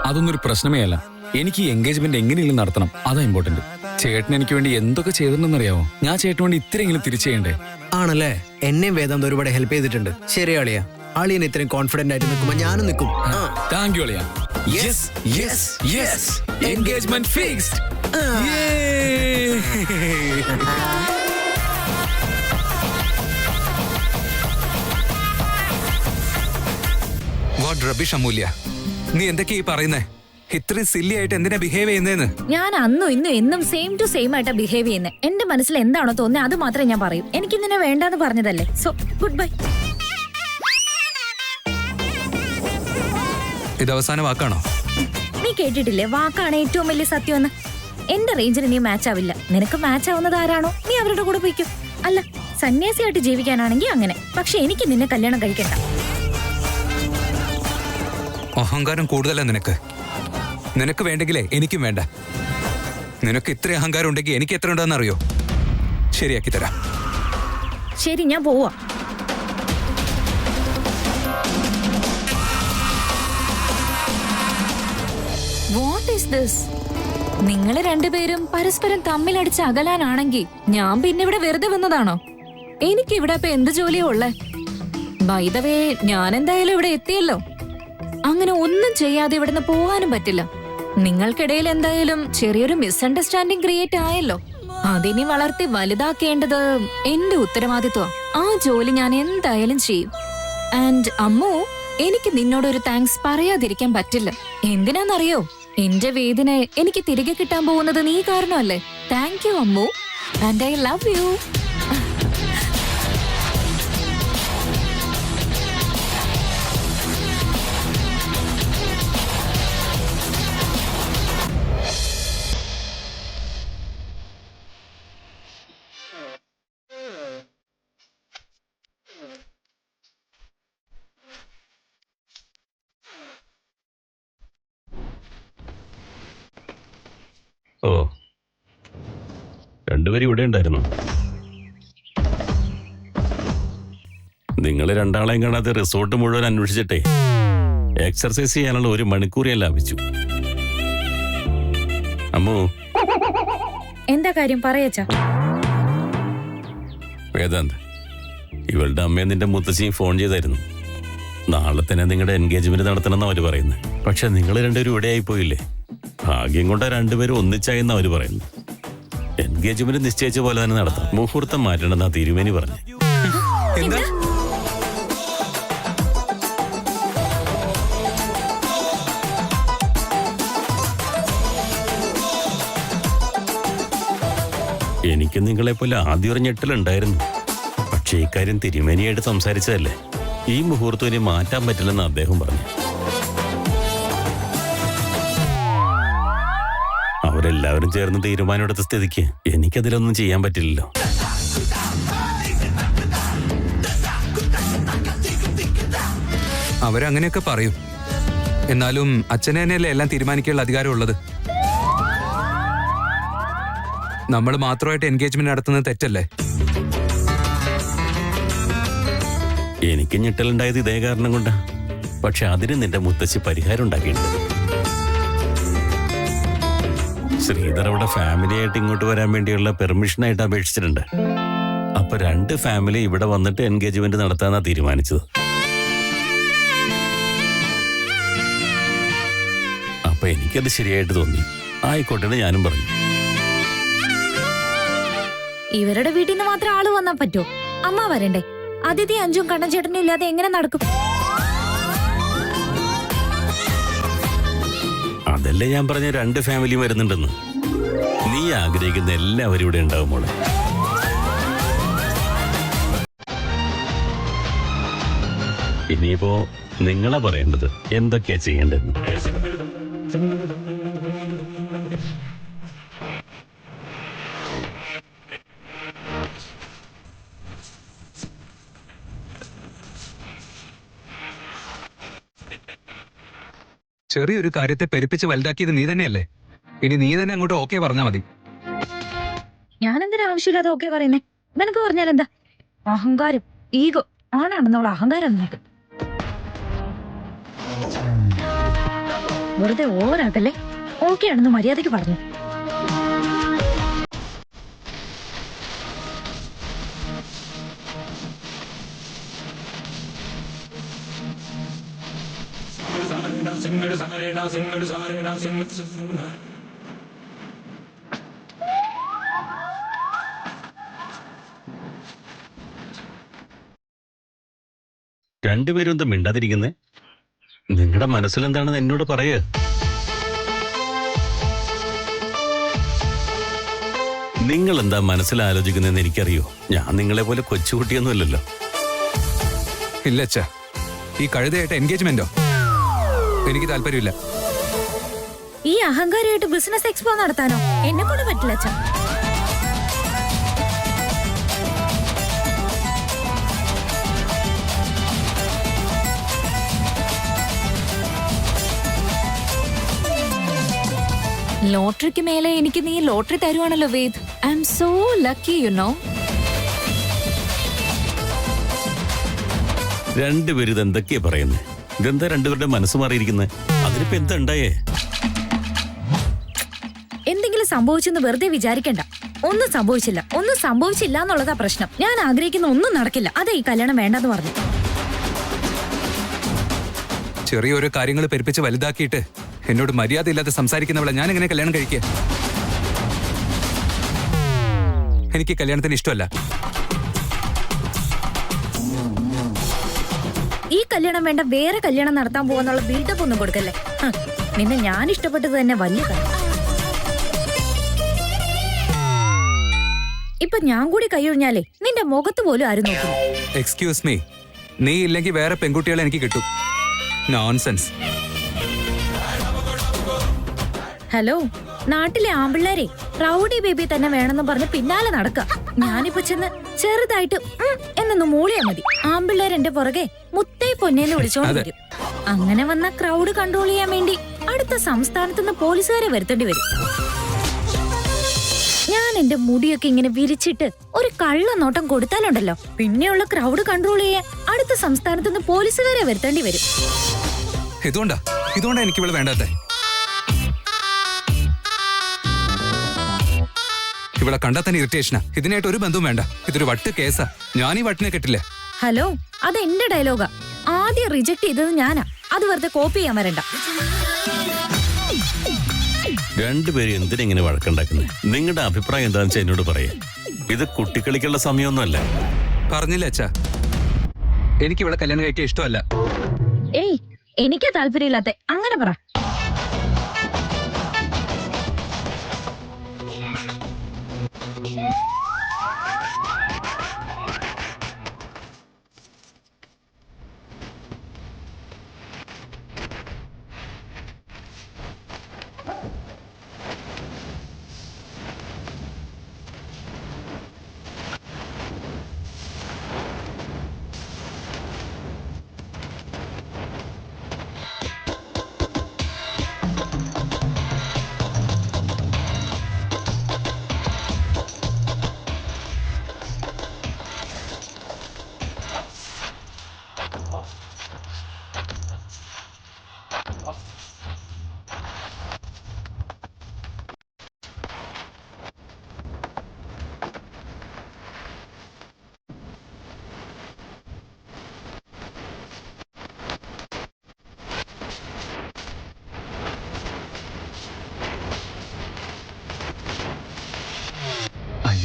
അതൊന്നും ഒരു പ്രശ്നമേ അല്ല. എനിക്ക് ഈ എൻഗേജ്മെന്റ് എങ്ങനെയെങ്കിലും നടത്തണം, അതാ ഇമ്പോർട്ടന്റ്. ചേട്ടൻ എനിക്ക് വേണ്ടി എന്തൊക്കെ ചെയ്തിട്ടുണ്ടെന്നറിയാവോ? ഞാൻ ചേട്ടന് വേണ്ടി ഇത്രയെങ്കിലും തിരിച്ചു ചെയ്യണ്ടേ? ആണല്ലേ? എന്നെയും വേദാന്ത് ഒരുപാട് ഹെൽപ്പ് ചെയ്തിട്ടുണ്ട്. ശരി അളിയ, അളിയൻ ഇത്രയും കോൺഫിഡന്റ് ആയിട്ട് നിൽക്കുമ്പോ ഞാനും നിൽക്കും. താങ്ക് യു അളിയ. Yes yes yes, engagement fixed. What rubbish Amulya, നീ എന്തൊക്കെയാ ഈ പറയുന്നേ? ഇത്രയും സില്ലി ആയിട്ട് എന്തിനാ ബിഹേവ് ചെയ്യുന്നേന്ന്? ഞാൻ അന്നും ഇന്നും എന്നും സെയിം ടു സെയിം ആയിട്ടാ ബിഹേവ് ചെയ്യുന്നത്. എന്റെ മനസ്സിൽ എന്താണോ തോന്നുന്നത് അത് മാത്രമേ ഞാൻ പറയൂ. എനിക്ക് നിന്നെ വേണ്ടാന്ന് പറഞ്ഞതല്ലേ. So good bye. ഇത് അവസാന വാക്കാണോ? നീ കേട്ടിട്ടില്ലേ, വാക്കാണ് ഏറ്റവും വലിയ സത്യമെന്ന്. എന്റെ റേഞ്ചിന് നീ മാച്ച് ആവില്ല. നിനക്ക് മാച്ച് ആവുന്നത് ആരാണോ നീ അവരുടെ കൂടെ പോയിക്കും. അല്ല, സന്യാസിയായിട്ട് ജീവിക്കാനാണെങ്കിൽ അങ്ങനെ. പക്ഷെ എനിക്ക് നിന്നെ കല്യാണം കഴിക്കണ്ട. അഹങ്കാരം കൂടുതലാ നിനക്ക്. നിനക്ക് വേണ്ടെങ്കിലേ എനിക്കും വേണ്ട. നിനക്ക് ഇത്ര അഹങ്കാരം ഉണ്ടെങ്കിൽ എനിക്ക് എത്ര ഉണ്ടെന്ന് അറിയോ? ശരിയാക്കി തരാം. ശരി, ഞാൻ പോവാ. What is this? നിങ്ങൾ രണ്ടുപേരും പരസ്പരം തമ്മിലടിച്ച് അകലാനാണെങ്കിൽ ഞാൻ പിന്നെ ഇവിടെ വെറുതെ വന്നതാണോ? എനിക്ക് ഇവിടെ ഇപ്പൊ എന്ത് ജോലിയാ ഉള്ളേ? ബൈ ദ വേ, ഞാൻ എന്തായാലും ഇവിടെ എത്തിയല്ലോ. അങ്ങനെ ഒന്നും ചെയ്യാതെ ഇവിടുന്ന് പോവാനും പറ്റില്ല. നിങ്ങൾക്കിടയിൽ എന്തായാലും ചെറിയൊരു മിസ്അണ്ടർസ്റ്റാൻഡിംഗ് ക്രിയേറ്റ് ആയല്ലോ. അതിനി വളർത്തി വലുതാക്കേണ്ടത് എന്റെ ഉത്തരവാദിത്വം. ആ ജോലി ഞാൻ എന്തായാലും ചെയ്യും. ആൻഡ് അമ്മു, എനിക്ക് നിന്നോടൊരു താങ്ക്സ് പറയാതിരിക്കാൻ പറ്റില്ല. എന്തിനാന്നറിയോ? എന്റെ വേദന എനിക്ക് തിരികെ കിട്ടാൻ പോകുന്നത് നീ കാരണമല്ലേ. Thank you Ammu, and I love you. ഓ, രണ്ടുപേരും ഇവിടെ ഉണ്ടായിരുന്നു. നിങ്ങൾ രണ്ടാളെയും കാണാതെ റിസോർട്ട് മുഴുവൻ അന്വേഷിച്ചിട്ടേ എക്സർസൈസ് ചെയ്യാനുള്ള 1 മണിക്കൂർ ഞാൻ ലാഭിച്ചു. അമ്മു, എന്താ കാര്യം പറയച്ചാ? വേദാന്ത്, ഇവളുടെ അമ്മയും നിന്റെ മുത്തശ്ശിയും ഫോൺ ചെയ്തായിരുന്നു. നാളെ തന്നെ നിങ്ങളുടെ എൻഗേജ്മെന്റ് നടത്തണമെന്ന് അവര് പറയുന്നത്. പക്ഷെ നിങ്ങൾ രണ്ടുപേരും ഇവിടെ ആയിപ്പോയില്ലേ. ഭാഗ്യം കൊണ്ട് രണ്ടുപേരും ഒന്നിച്ചായെന്ന് അവര് പറയുന്നു. എൻഗേജ്മെന്റ് നിശ്ചയിച്ച പോലെ തന്നെ നടത്താം. മുഹൂർത്തം മാറ്റണമെന്നാ തിരുമേനി പറഞ്ഞു. എനിക്ക് നിങ്ങളെപ്പോലെ ആദ്യം ഒരു ഞെട്ടലുണ്ടായിരുന്നു. പക്ഷേ ഇക്കാര്യം തിരുമേനിയായിട്ട് സംസാരിച്ചതല്ലേ. ഈ മുഹൂർത്തം ഇനി മാറ്റാൻ പറ്റില്ലെന്ന് അദ്ദേഹം പറഞ്ഞു. അവരെല്ലാവരും ചേർന്ന് തീരുമാനമെടുത്ത സ്ഥിതിക്ക് എനിക്കതിലൊന്നും ചെയ്യാൻ പറ്റില്ലല്ലോ. അവരങ്ങനെയൊക്കെ പറയും. എന്നാലും അച്ഛനെ തന്നെയല്ലേ എല്ലാം തീരുമാനിക്കാനുള്ള അധികാരമുള്ളത്. നമ്മൾ മാത്രമായിട്ട് എൻഗേജ്മെന്റ് നടത്തുന്നത് തെറ്റല്ലേ? എനിക്ക് ഞെട്ടലുണ്ടായത് ഇതേ കാരണം കൊണ്ടാ. പക്ഷെ അതിന് നിന്റെ മുത്തശ്ശി പരിഹാരം ഉണ്ടാക്കിയിട്ടുണ്ട്. ശ്രീധർ അവിടെ ഫാമിലിയായിട്ട് ഇങ്ങോട്ട് വരാൻ വേണ്ടിയുള്ള പെർമിഷനായിട്ട് അപേക്ഷിച്ചിട്ടുണ്ട്. അപ്പൊ 2 ഫാമിലി ഇവിടെ വന്നിട്ട് എൻഗേജ്മെന്റ് നടത്താനാ തീരുമാനിച്ചത്. അപ്പൊ എനിക്കത് ശരിയായിട്ട് തോന്നി. ആയിക്കോട്ടെ ഞാനും പറഞ്ഞു. ഇവരുടെ വീട്ടിൽ നിന്ന് മാത്രം ആള് വന്നാ പറ്റുമോ? അമ്മ വരണ്ടേ? അതിഥി അഞ്ചും കണ്ണൻ ചേട്ടനും ഇല്ലാതെ എങ്ങനെ നടക്കും? അതല്ലേ ഞാൻ പറഞ്ഞ 2 ഫാമിലിയും വരുന്നുണ്ടെന്ന്. നീ ആഗ്രഹിക്കുന്ന എല്ലാവരും ഇവിടെ ഉണ്ടാവും മോളെ. ഇനിയിപ്പോ നിങ്ങളെ പറയേണ്ടത് എന്തൊക്കെയാ ചെയ്യേണ്ടതെന്ന്. ചെറിയൊരു കാര്യത്തെ പെരുപ്പിച്ച് വലുതാക്കിയത് നീ തന്നെയല്ലേ. ഇനി നീ തന്നെ അങ്ങോട്ട് ഓക്കെ പറഞ്ഞാൽ മതി. ഞാൻ എന്തിനാ ആവശ്യമില്ലാതെ ഓക്കെ പറയുന്നേ? നിനക്ക് പറഞ്ഞാൽ എന്താ? അഹങ്കാരം, ഈഗോ ആണാണെന്നുള്ള അഹങ്കാരം നിനക്ക്. വെറുതെ ഓവറാക്കല്ലേ. ഓക്കെ ആണെന്ന് മര്യാദയ്ക്ക് പറഞ്ഞു. രണ്ടുപേരും എന്താ മിണ്ടാതിരിക്കുന്നേ? നിങ്ങളുടെ മനസ്സിലെന്താണെന്ന് എന്നോട് പറയേ. നിങ്ങൾ എന്താ മനസ്സിൽ ആലോചിക്കുന്നതെന്ന് എനിക്കറിയോ. ഞാൻ നിങ്ങളെ പോലെ കൊച്ചുകുട്ടിയൊന്നുമല്ലല്ലോ. ഇല്ല അച്ഛാ, ഈ കഴുതയായിട്ട് എൻഗേജ്മെന്റോ എനിക്ക് താല്പര്യമില്ല. ഈ അഹങ്കാരിയായിട്ട് ബിസിനസ് എക്സ്പോ നടത്താനോ എന്നെ കൊണ്ട് പറ്റില്ല അച്ഛാ. ലോട്ടറിക്ക് മേലെ എനിക്ക് നീ ലോട്ടറി തരുവാണല്ലോ Ved. I am so lucky you know. രണ്ടുപേരും ഇതെന്തൊക്കെയാ പറയുന്നത്? ഇതെന്താ രണ്ടുപേരുടെ മനസ്സ് മാറിയിരിക്കുന്നത്? അതിനിപ്പോ എന്താ ഉണ്ടായേ? എന്തെങ്കിലും സംഭവിച്ചെന്ന് വെറുതെ വിചാരിക്കണ്ട. ഒന്നും സംഭവിച്ചില്ല, ഒന്നും സംഭവിച്ചില്ല എന്നുള്ളതാ പ്രശ്നം. ഞാൻ ആഗ്രഹിക്കുന്ന ഒന്നും നടക്കില്ല. അതെ ഈ കല്യാണം വേണ്ടെന്ന് പറഞ്ഞു. ചെറിയൊരു കാര്യങ്ങൾ പെരുപ്പിച്ച് വലുതാക്കിയിട്ട് എന്നോട് മര്യാദ ഇല്ലാതെ സംസാരിക്കുന്നവളെ ഞാൻ എങ്ങനെ കല്യാണം കഴിക്കുക? എനിക്ക് കല്യാണത്തിന് ഇഷ്ടമല്ല. ഈ കല്യാണം വേണ്ട, വേറെ കല്യാണം നടത്താൻ പോവാന്നുള്ള ബിൽഡപ്പ് ഒന്നും കൊടുക്കല്ലേ. നിന്നെ ഞാൻ ഇഷ്ടപ്പെട്ടത് തന്നെ വലിയ കാര്യം. ഇപ്പൊ ഞാൻ കൂടി കൈയൊഴിഞ്ഞാലേ നിന്റെ മുഖത്ത് പോലും ആരും നോക്കുന്നു. എക്സ്ക്യൂസ് മീ, നീ ഇല്ലെങ്കിൽ വേറെ പെൺകുട്ടികളെ എനിക്ക് കിട്ടും. നോൺസെൻസ്. ഹലോ, നാട്ടിലെ ആമ്പിള്ളേരെ റൗഡി ബേബി തന്നെ വേണമെന്ന് പറഞ്ഞ് പിന്നാലെ നടക്കുക. ഞാനിപ്പോ ചെന്ന് ചെറുതായിട്ട് എന്നൊന്ന് മൂളിയാ മതി. ആമ്പിള്ളേർ എന്റെ പുറകെ മുത്തേ പൊന്നേന്ന് വിളിച്ചോണ്ട് വരും. അങ്ങനെ വന്ന ക്രൗഡ് കൺട്രോൾ ചെയ്യാൻ വേണ്ടി അടുത്ത സംസ്ഥാനത്തുനിന്ന് പോലീസുകാരെ വരുത്തേണ്ടി വരും. ഞാൻ എന്റെ മുടിയൊക്കെ ഇങ്ങനെ വിരിച്ചിട്ട് ഒരു കള്ളനോട്ടം കൊടുത്താലുണ്ടല്ലോ, പിന്നെയുള്ള ക്രൗഡ് കൺട്രോൾ ചെയ്യാൻ അടുത്ത സംസ്ഥാനത്തുനിന്ന് പോലീസുകാരെ വരുത്തേണ്ടി വരും. ഇതുകൊണ്ടാ എനിക്ക് ഇവള് വേണ്ടാത്തെ. ഇവിടെ കണ്ടാൽ തന്നെ ഇറിറ്റേഷനാ. ഇതിനായിട്ട് ഒരു ബന്ധവും വേണ്ട. ഇതൊരു വട്ട് കേസാ. ഞാൻ ഈ വട്ടിനെ കെട്ടില്ല. ഹലോ, അത് എന്റെ ഡയലോഗാ. ആദ്യം റിജക്ട് ചെയ്തത് ഞാനാ. അത് വെറുതെ കോപ്പി ചെയ്യാൻ വരണ്ട. രണ്ടുപേരും എന്തിനെങ്ങനെ വഴക്കുണ്ടാക്കുന്നത്? നിങ്ങളുടെ അഭിപ്രായം എന്താണെന്ന് വെച്ചാൽ എന്നോട് പറയാ. ഇത് കുട്ടിക്കളിക്കുള്ള സമയമൊന്നുമല്ല. പറഞ്ഞില്ല അച്ഛാ, എനിക്ക് ഇവിടെ കല്യാണം കഴിക്കാൻ ഇഷ്ടമല്ല. ഏയ്, എനിക്കാ താല്പര്യമില്ലാത്ത. അങ്ങനെ പറ.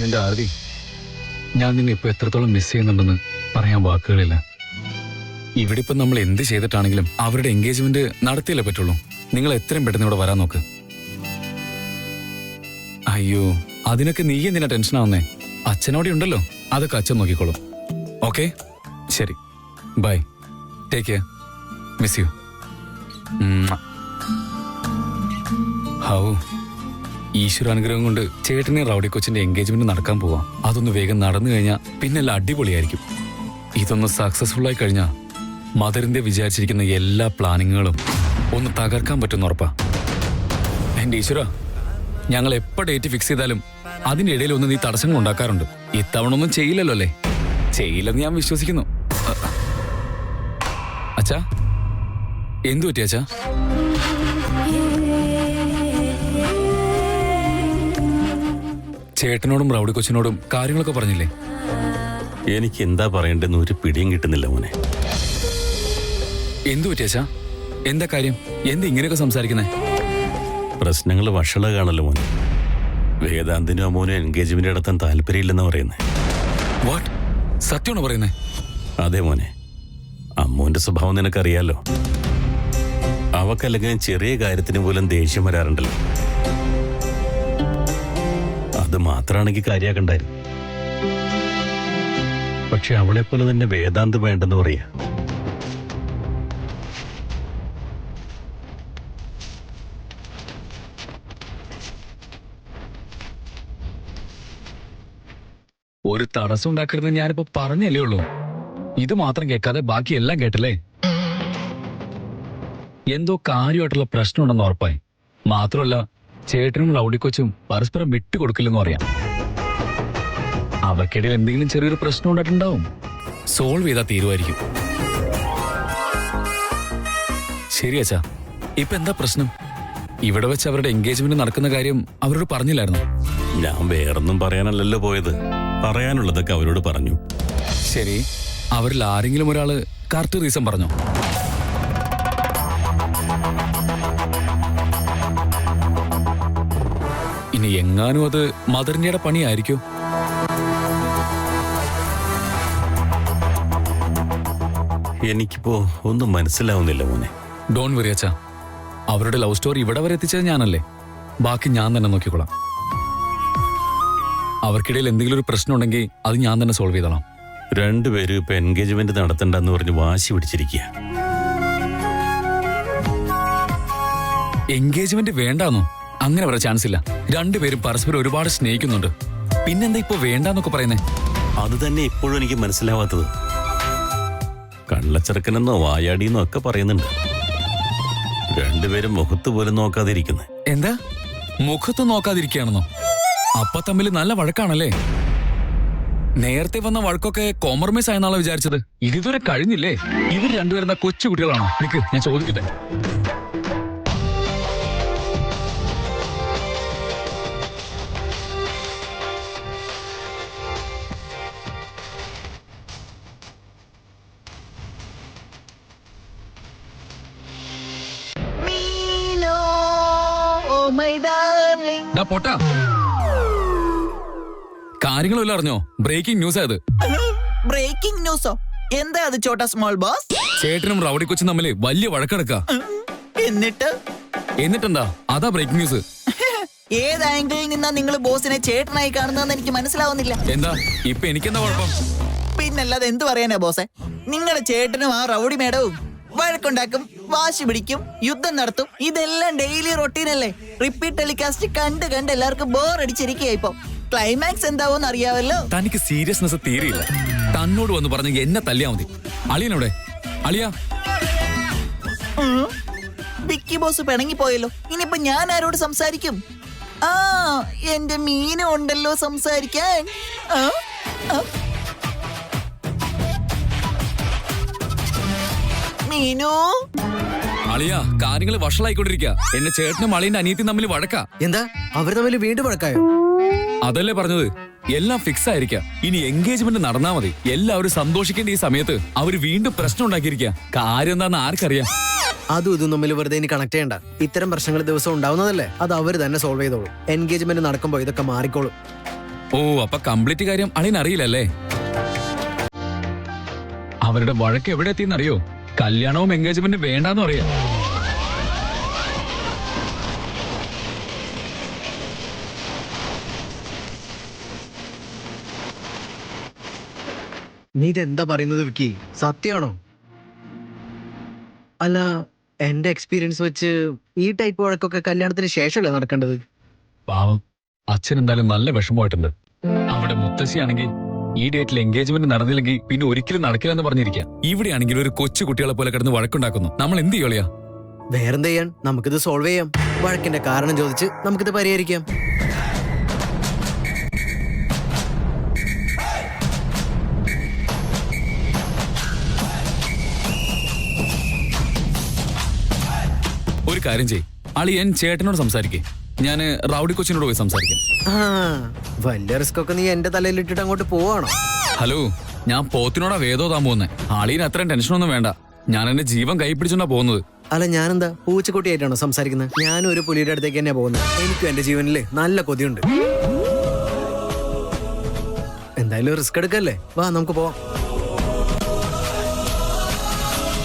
എന്റെ ആരതി, ഞാൻ നിന്നെ ഇപ്പൊ എത്രത്തോളം മിസ് ചെയ്യുന്നുണ്ടെന്ന് പറയാൻ വാക്കുകളില്ല. ഇവിടെ ഇപ്പം നമ്മൾ എന്ത് ചെയ്തിട്ടാണെങ്കിലും അവരുടെ എൻഗേജ്മെന്റ് നടത്തിയല്ലേ പറ്റുള്ളൂ. നിങ്ങൾ എത്രയും പെട്ടെന്ന് ഇവിടെ വരാൻ നോക്ക്. അയ്യോ, അതിനൊക്കെ നീ എന്തിനാ ടെൻഷനാവുന്നേ? അച്ഛനോടെ ഉണ്ടല്ലോ, അതൊക്കെ അച്ഛൻ നോക്കിക്കോളും. ഓക്കെ, ശരി, bye, take care, miss you. ഹൗ, ഈശ്വരാനുഗ്രഹം കൊണ്ട് ചേട്ടനെ റൗഡി കൊച്ചിന്റെ എൻഗേജ്മെന്റ് നടക്കാൻ പോവാം. അതൊന്ന് വേഗം നടന്നു കഴിഞ്ഞാൽ പിന്നെല്ലാം അടിപൊളിയായിരിക്കും. ഇതൊന്ന് സക്സസ്ഫുൾ ആയി കഴിഞ്ഞാൽ മദറിന്റെ വിചാരിച്ചിരിക്കുന്ന എല്ലാ പ്ലാനിങ്ങുകളും ഒന്ന് തകർക്കാൻ പറ്റുന്ന ഉറപ്പാ. എന്റെ ഈശ്വര, ഞങ്ങൾ എപ്പോ ഡേറ്റ് ഫിക്സ് ചെയ്താലും അതിന്റെ ഇടയിൽ ഒന്ന് നീ തടസ്സങ്ങൾ ഉണ്ടാക്കാറുണ്ട്. ഇത്തവണ ഒന്നും ചെയ്യില്ലല്ലോ അല്ലേ? ചെയ്യില്ലെന്ന് ഞാൻ വിശ്വസിക്കുന്നു. അച്ഛാ, എന്തു പറ്റിയാച്ചാ? ചേട്ടനോടും റൗഡി കൊച്ചിനോടും കാര്യങ്ങളൊക്കെ പറഞ്ഞില്ലേ? എനിക്ക് എന്താ പറയേണ്ടെന്ന് ഒരു പിടിയും കിട്ടുന്നില്ല മോനെ. എന്തു പറ്റിയാച്ചാ? എന്താ കാര്യം? എന്താ ഇങ്ങനെയൊക്കെ സംസാരിക്കുന്നേ? പ്രശ്നങ്ങൾ വഷളാണല്ലോ മോനെ. വേദാന്തിനും അമ്മോനും എൻഗേജ്മെന്റ് നടത്താൻ താല്പര്യമില്ലെന്ന് പറയുന്നത്. വാട്ട്? സത്യമാണോ പറയുന്നേ? അതെ മോനെ, അമ്മോന്റെ സ്വഭാവം നിനക്കറിയാലോ. അവക്കല്ലെങ്കിൽ ചെറിയ കാര്യത്തിന് പോലും ദേഷ്യം വരാറുണ്ടല്ലോ. അത് മാത്രമാണെങ്കിൽ കാര്യാക്കണ്ടായിരുന്നു. പക്ഷെ അവളെപ്പോലെ തന്നെ വേദാന്ത് വേണ്ടെന്ന് പറയാ. ഒരു തടസ്സം ഉണ്ടാക്കരുത് ഞാനിപ്പോ പറഞ്ഞല്ലേ ഉള്ളൂ. ഇത് മാത്രം കേൾക്കാതെ ബാക്കി എല്ലാം കേട്ടല്ലേ? എന്തോ കാര്യമായിട്ടുള്ള പ്രശ്നമുണ്ടെന്ന് ഉറപ്പായി. മാത്രമല്ല ചേട്ടനും റൗഡിക്കൊച്ചും പരസ്പരം വിട്ടുകൊടുക്കില്ലെന്ന് പറയാം. അവർക്കിടയിൽ എന്തെങ്കിലും ചെറിയൊരു പ്രശ്നം ഉണ്ടായിട്ടുണ്ടാവും. സോൾവ് ചെയ്താൽ തീരുമായിരിക്കും. ശരിയാച്ചാ, ഇപ്പൊ എന്താ പ്രശ്നം? ഇവിടെ വെച്ച് അവരുടെ എൻഗേജ്മെന്റ് നടക്കുന്ന കാര്യം അവരോട് പറഞ്ഞില്ലായിരുന്നു? ഞാൻ വേറൊന്നും പറയാനല്ലല്ലോ പോയത്. പറയാനുള്ളതൊക്കെ അവരോട് പറഞ്ഞു. ശരി, അവരിൽ ആരെങ്കിലും ഒരാള് കറക്റ്റ് റീസൺ പറഞ്ഞോ? ഇനി എങ്ങാനും അത് മദറിന്റെ പണിയായിരിക്കോ? എനിക്കിപ്പോ ഒന്നും മനസ്സിലാവുന്നില്ല മോനെ. ഡോൺ വറി അച്ഛാ, അവരുടെ ലവ് സ്റ്റോറി ഇവിടെ വരെ എത്തിച്ചത് ഞാനല്ലേ. ബാക്കി ഞാൻ തന്നെ നോക്കിക്കോളാം. അവർക്കിടയിൽ എന്തെങ്കിലും ഒരു പ്രശ്നം ഉണ്ടെങ്കിൽ അത് ഞാൻ തന്നെ സോൾവ് ചെയ്തോളാം. രണ്ടുപേരും ഇപ്പൊ എൻഗേജ്മെന്റ് നടത്തണ്ടെന്ന് പറഞ്ഞ് വാശി പിടിച്ചിരിക്കുക. എൻഗേജ്മെന്റ് വേണ്ടാന്നോ? അങ്ങനെ പറയാൻ ചാൻസ് ഇല്ല. രണ്ടുപേരും പരസ്പരം ഒരുപാട് സ്നേഹിക്കുന്നുണ്ട്. പിന്നെന്താ ഇപ്പൊ വേണ്ടാന്നൊക്കെ പറയുന്നേ? അത് തന്നെ ഇപ്പോഴും എനിക്ക് മനസ്സിലാവാത്തത്. കള്ളച്ചെറുക്കനെന്നോ വായാടിയെന്നോ ഒക്കെ പറയുന്നുണ്ട്. രണ്ടുപേരും മുഖത്ത് പോലും നോക്കാതിരിക്കുന്നത്. എന്താ മുഖത്ത് നോക്കാതിരിക്കുകയാണെന്നോ? അപ്പൊ തമ്മിൽ നല്ല വഴക്കാണല്ലേ? നേരത്തെ വന്ന വഴക്കൊക്കെ കോംപ്രമൈസ് ആയെന്നാളോ വിചാരിച്ചത്? ഇതുവരെ കഴിഞ്ഞില്ലേ? ഇവർ രണ്ടുപേരുന്ന കൊച്ചു കുട്ടികളാണോ? നിക്ക്, ഞാൻ ചോദിക്കട്ടെ. ഡാ പൊട്ടാ, കാര്യങ്ങളെല്ലാം അറിഞ്ഞോ? ബ്രേക്കിംഗ് ന്യൂസ് ആയത്. ബ്രേക്കിംഗ് ന്യൂസോ? എന്താ അത് ചോട്ടാ സ്മോൾ ബോസ്? ചേട്ടനും റൗഡി കൊച്ചും തമ്മില് വലിയ വഴക്കെടുക്ക. എന്നിട്ടെന്താ? അതാ ബ്രേക്കിംഗ് ന്യൂസ്. ഏത് ആംഗിളിൽ നിന്നാ നിങ്ങൾ ബോസിനെ ചേട്ടനായി കാണുന്നതെന്ന് എനിക്ക് മനസ്സിലാവുന്നില്ല. എന്താ ഇപ്പൊ എനിക്കെന്താ കുഴപ്പം? പിന്നല്ലാതെ എന്ത് പറയാനാ ബോസെ? നിങ്ങളുടെ ചേട്ടനും ആ റൗഡി മേഡവും വഴക്കുണ്ടാക്കും, വാശി പിടിക്കും, യുദ്ധം നടത്തും. ഇതെല്ലാം ഡെയിലി റൊട്ടീനല്ലേ? റിപ്പീറ്റ് ടെലികാസ്റ്റ് കണ്ട് കണ്ട് എല്ലാവർക്കും ബോർ അടിച്ചിരിക്കുക. ഇപ്പൊ ക്ലൈമാക്സ് എന്താവോന്ന് അറിയാവല്ലോ. തനിക്ക് സീരിയസ്നെസ് തീരെയില്ല. തന്നോട് വന്ന് പറഞ്ഞെങ്കിൽ എന്നെ തല്ലിയാ മതി. അളിയനോടെ? അളിയാ, വിക്കി ബോസ് പിണങ്ങി പോയല്ലോ. ഇനിയിപ്പൊ ഞാൻ ആരോട് സംസാരിക്കും? ആ, എന്റെ മീനും ഉണ്ടല്ലോ സംസാരിക്കാൻ. മീനു, അളിയാ, കാര്യങ്ങൾ വഷളായിക്കൊണ്ടിരിക്കുക. എന്നെ ചേട്ടനും അളിയന്റെ അനിയത്തിയും തമ്മിൽ വഴക്കാ. എന്താ അവർ തമ്മിൽ വീണ്ടും വഴക്കായോ? അതല്ലേ പറഞ്ഞത്, എല്ലാം ഫിക്സ് ആയിരിക്കാം. ഇനി എൻഗേജ്മെന്റ് നടന്നാ മതി. എല്ലാവരും സന്തോഷിക്കേണ്ട ഈ സമയത്ത് അവര് വീണ്ടും പ്രശ്നം ഉണ്ടാക്കിയിരിക്കുക. കാര്യം എന്താന്ന് ആർക്കറിയാം? അതും ഇതും തമ്മിൽ വെറുതെ ഇനി കണക്ട് ചെയ്യണ്ട. ഇത്തരം പ്രശ്നങ്ങൾ ദിവസം ഉണ്ടാവുന്നതല്ലേ, അത് അവർ തന്നെ സോൾവ് ചെയ്തോളൂ. എൻഗേജ്മെന്റ് നടക്കുമ്പോൾ ഇതൊക്കെ മാറിക്കോളും. ഓ, അപ്പൊ കംപ്ലീറ്റ് കാര്യം അളിയൻ അറിയില്ലല്ലേ? അവരുടെ വഴക്ക് എവിടെ എത്തിയെന്നറിയോ? കല്യാണവും എൻഗേജ്മെന്റും വേണ്ടാന്ന് പറയാ. നീ ഇതെന്താ പറയുന്നത് വിക്കി? സത്യമാണോ? അല്ല, എന്റെ എക്സ്പീരിയൻസ് വെച്ച് ഈ ടൈപ്പ് വഴക്കൊക്കെ കല്യാണത്തിന് ശേഷമല്ലേ നടക്കേണ്ടത്? പാവം അച്ഛൻ എന്തായാലും നല്ല വിഷമമായിട്ടുണ്ട്. അവിടെ മുത്തശ്ശിയാണെങ്കിൽ ഈ ഡേറ്റിൽ എൻഗേജ്മെന്റ് നടന്നില്ലെങ്കിൽ പിന്നെ ഒരിക്കലും നടക്കില്ലെന്ന് പറഞ്ഞിരിക്കുക. ഇവിടെയാണെങ്കിൽ ഒരു കൊച്ചു കുട്ടികളെ പോലെ കിടന്ന് വഴക്കുണ്ടാക്കുന്നു. നമ്മൾ എന്ത് ചെയ്യോളിയാ? വേറെന്ത് ചെയ്യാൻ? നമുക്കിത് സോൾവ് ചെയ്യാം. വഴക്കിന്റെ കാരണം ചോദിച്ച് നമുക്കിത് പരിഹരിക്കാം. ഒരു കാര്യം ചെയ്, അളിയൻ ചേട്ടനോട് സംസാരിക്കേ, ഞാൻ റൗഡി കൊച്ചിനോട് പോയി സംസാരിക്കാം. ആ വലിയ റിസ്ക് ഒക്കെ നീ എന്റെ തലയിലിട്ടിട്ട് അങ്ങോട്ട് പോവാണോ? ഹലോ, ഞാൻ പോത്തിനോടാ വേദോ താൻ പോകുന്നേ. ആളിന് അത്രയും ടെൻഷനൊന്നും വേണ്ട. ഞാൻ എന്റെ ജീവൻ കൈ പിടിച്ചോണ്ടാ പോകുന്നത്. അല്ല ഞാനെന്താ പൂച്ചക്കുട്ടിയായിട്ടാണോ സംസാരിക്കുന്നത്? ഞാനും ഒരു പുലിയുടെ അടുത്തേക്ക് തന്നെയാ പോകുന്നത്. എനിക്കും എന്റെ ജീവനില് നല്ല കൊതിയുണ്ട്. എന്തായാലും റിസ്ക് എടുക്കല്ലേ, വാ നമുക്ക് പോവാം.